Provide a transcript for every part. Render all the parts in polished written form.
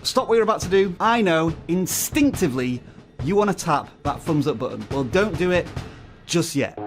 stop what you're about to do. I know, instinctively, you want to tap that thumbs up button. Well, don't do it just yet.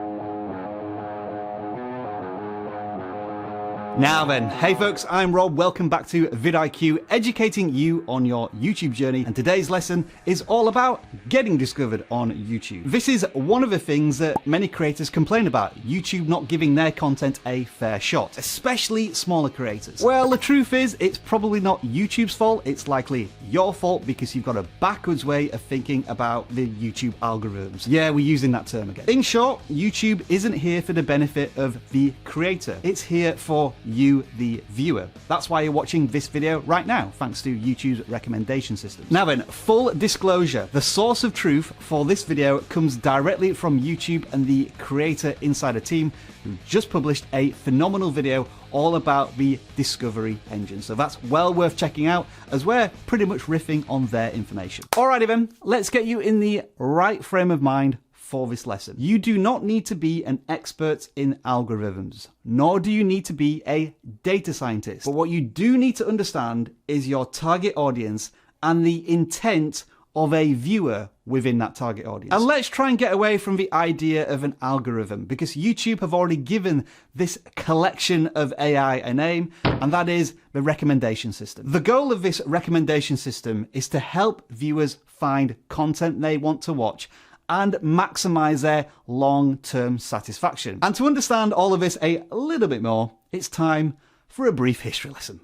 Now then, hey folks, I'm Rob. Welcome back to vidIQ, educating you on your YouTube journey. And today's lesson is all about getting discovered on YouTube. This is one of the things that many creators complain about, YouTube not giving their content a fair shot, especially smaller creators. Well, the truth is, it's probably not YouTube's fault. It's likely your fault because you've got a backwards way of thinking about the YouTube algorithms. Yeah, we're using that term again. In short, YouTube isn't here for the benefit of the creator. It's here for you, the viewer. That's why you're watching this video right now, thanks to YouTube's recommendation system. Now then, full disclosure, the source of truth for this video comes directly from YouTube and the Creator Insider team, who just published a phenomenal video all about the discovery engine. So that's well worth checking out, as we're pretty much riffing on their information. Alrighty then, let's get you in the right frame of mind for this lesson. You do not need to be an expert in algorithms, nor do you need to be a data scientist. But what you do need to understand is your target audience and the intent of a viewer within that target audience. And let's try and get away from the idea of an algorithm, because YouTube have already given this collection of AI a name, and that is the recommendation system. The goal of this recommendation system is to help viewers find content they want to watch and maximize their long-term satisfaction. And to understand all of this a little bit more, it's time for a brief history lesson.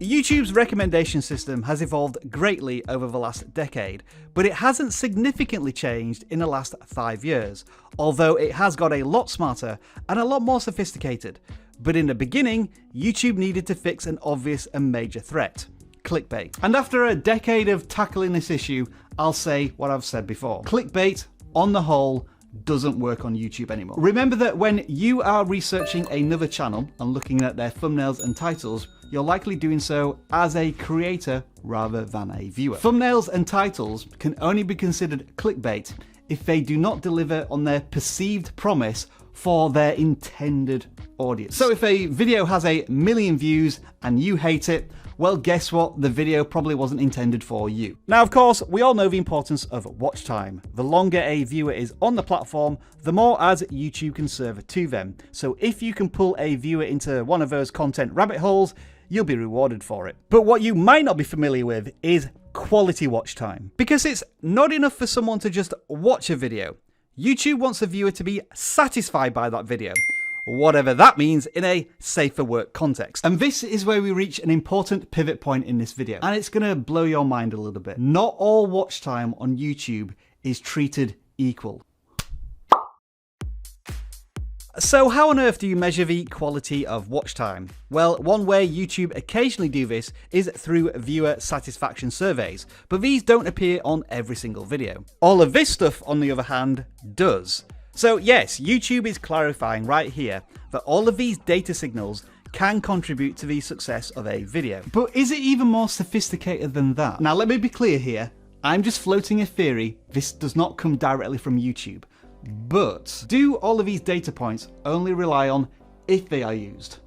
YouTube's recommendation system has evolved greatly over the last decade, but it hasn't significantly changed in the last 5 years, although it has got a lot smarter and a lot more sophisticated. But in the beginning, YouTube needed to fix an obvious and major threat: clickbait. And after a decade of tackling this issue, I'll say what I've said before. Clickbait, on the whole, doesn't work on YouTube anymore. Remember that when you are researching another channel and looking at their thumbnails and titles, you're likely doing so as a creator rather than a viewer. Thumbnails and titles can only be considered clickbait if they do not deliver on their perceived promise for their intended audience. So if a video has 1 million views and you hate it, well, guess what? The video probably wasn't intended for you. Now, of course, we all know the importance of watch time. The longer a viewer is on the platform, the more ads YouTube can serve to them. So if you can pull a viewer into one of those content rabbit holes, you'll be rewarded for it. But what you might not be familiar with is quality watch time. Because it's not enough for someone to just watch a video. YouTube wants the viewer to be satisfied by that video, whatever that means in a safer work context. And this is where we reach an important pivot point in this video, and it's going to blow your mind a little bit. Not all watch time on YouTube is treated equal. So how on earth do you measure the quality of watch time? Well, one way YouTube occasionally do this is through viewer satisfaction surveys, but these don't appear on every single video. All of this stuff, on the other hand, does. So yes, YouTube is clarifying right here that all of these data signals can contribute to the success of a video. But is it even more sophisticated than that? Now let me be clear here, I'm just floating a theory. This does not come directly from YouTube. But do all of these data points only rely on if they are used?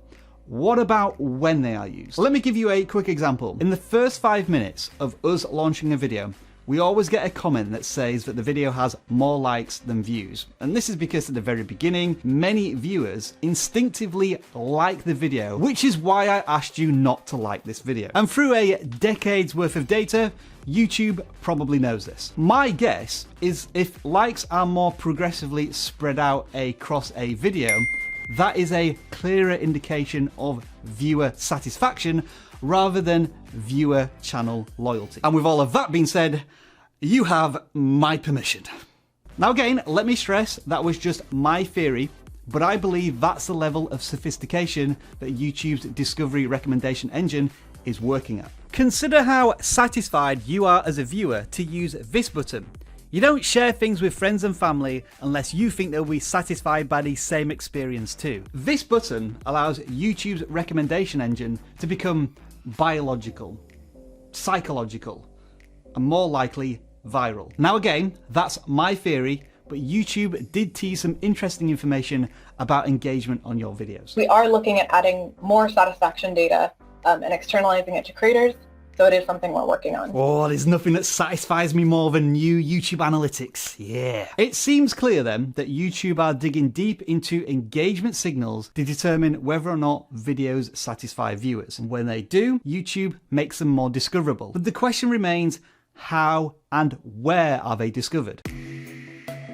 What about when they are used? Let me give you a quick example. In the first 5 minutes of us launching a video, we always get a comment that says that the video has more likes than views. And this is because at the very beginning, many viewers instinctively like the video, which is why I asked you not to like this video. And through a decade's worth of data, YouTube probably knows this. My guess is if likes are more progressively spread out across a video, that is a clearer indication of viewer satisfaction rather than viewer channel loyalty. And with all of that being said, you have my permission. Now again, let me stress that was just my theory, but I believe that's the level of sophistication that YouTube's discovery recommendation engine is working at. Consider how satisfied you are as a viewer to use this button. You don't share things with friends and family unless you think they'll be satisfied by the same experience too. This button allows YouTube's recommendation engine to become biological, psychological, and more likely viral. Now again, that's my theory, but YouTube did tease some interesting information about engagement on your videos. We are looking at adding more satisfaction data and externalizing it to creators. So it is something we're working on. Oh, there's nothing that satisfies me more than new YouTube analytics. Yeah. It seems clear then that YouTube are digging deep into engagement signals to determine whether or not videos satisfy viewers. And when they do, YouTube makes them more discoverable. But the question remains, how and where are they discovered?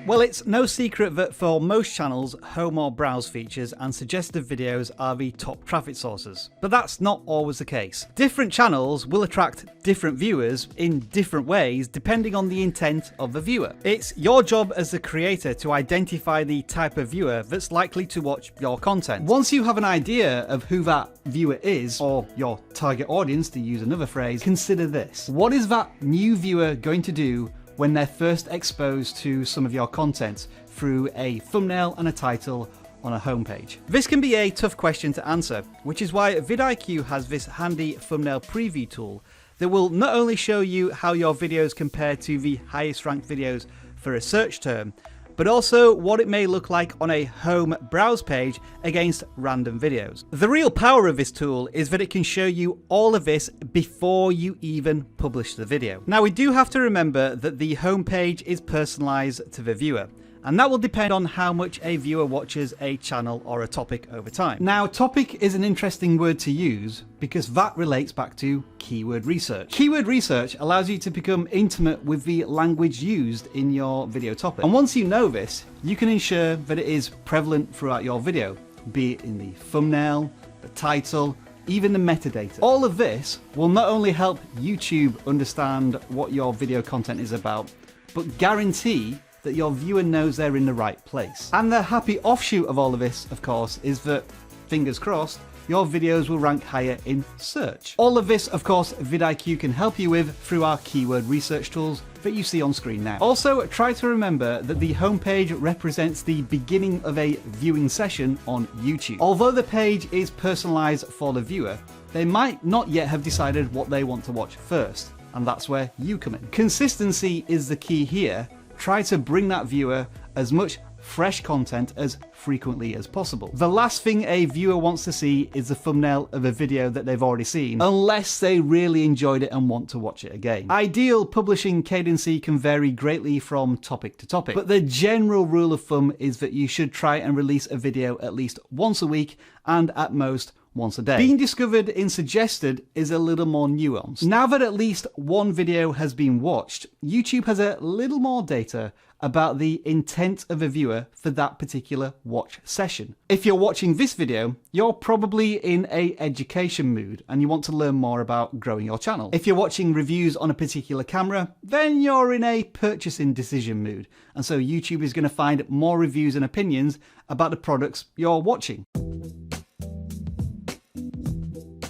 Well, it's no secret that for most channels, home or browse features and suggested videos are the top traffic sources. But that's not always the case. Different channels will attract different viewers in different ways depending on the intent of the viewer. It's your job as the creator to identify the type of viewer that's likely to watch your content. Once you have an idea of who that viewer is, or your target audience to use another phrase, consider this. What is that new viewer going to do when they're first exposed to some of your content through a thumbnail and a title on a homepage? This can be a tough question to answer, which is why vidIQ has this handy thumbnail preview tool that will not only show you how your videos compare to the highest ranked videos for a search term, but also what it may look like on a home browse page against random videos. The real power of this tool is that it can show you all of this before you even publish the video. Now, we do have to remember that the home page is personalized to the viewer, and that will depend on how much a viewer watches a channel or a topic over time. Now, topic is an interesting word to use because that relates back to keyword research. Keyword research allows you to become intimate with the language used in your video topic. And once you know this, you can ensure that it is prevalent throughout your video, be it in the thumbnail, the title, even the metadata. All of this will not only help YouTube understand what your video content is about, but guarantee that your viewer knows they're in the right place. And the happy offshoot of all of this, of course, is that, fingers crossed, your videos will rank higher in search. All of this, of course, vidIQ can help you with through our keyword research tools that you see on screen now. Also, try to remember that the homepage represents the beginning of a viewing session on YouTube. Although the page is personalized for the viewer, they might not yet have decided what they want to watch first, and that's where you come in. Consistency is the key here. Try to bring that viewer as much fresh content as frequently as possible. The last thing a viewer wants to see is the thumbnail of a video that they've already seen, unless they really enjoyed it and want to watch it again. Ideal publishing cadency can vary greatly from topic to topic, but the general rule of thumb is that you should try and release a video at least once a week and at most once a day. Being discovered in suggested is a little more nuanced. Now that at least one video has been watched, YouTube has a little more data about the intent of a viewer for that particular watch session. If you're watching this video, you're probably in an education mood and you want to learn more about growing your channel. If you're watching reviews on a particular camera, then you're in a purchasing decision mood. And so YouTube is going to find more reviews and opinions about the products you're watching.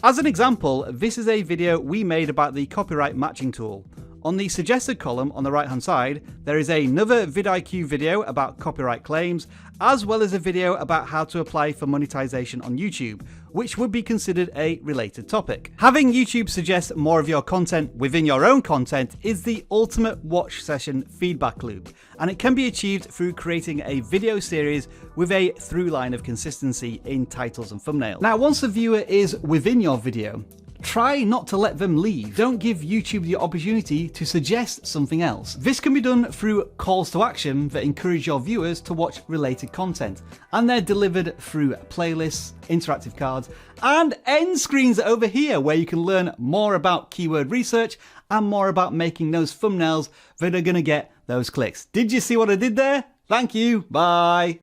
As an example, this is a video we made about the copyright matching tool. On the suggested column on the right hand side, there is another vidIQ video about copyright claims, as well as a video about how to apply for monetization on YouTube, which would be considered a related topic. Having YouTube suggest more of your content within your own content is the ultimate watch session feedback loop, and it can be achieved through creating a video series with a through line of consistency in titles and thumbnails. Now, once the viewer is within your video, try not to let them leave. Don't give YouTube the opportunity to suggest something else. This can be done through calls to action that encourage your viewers to watch related content, and they're delivered through playlists, interactive cards, and end screens over here where you can learn more about keyword research and more about making those thumbnails that are going to get those clicks. Did you see what I did there? Thank you. Bye.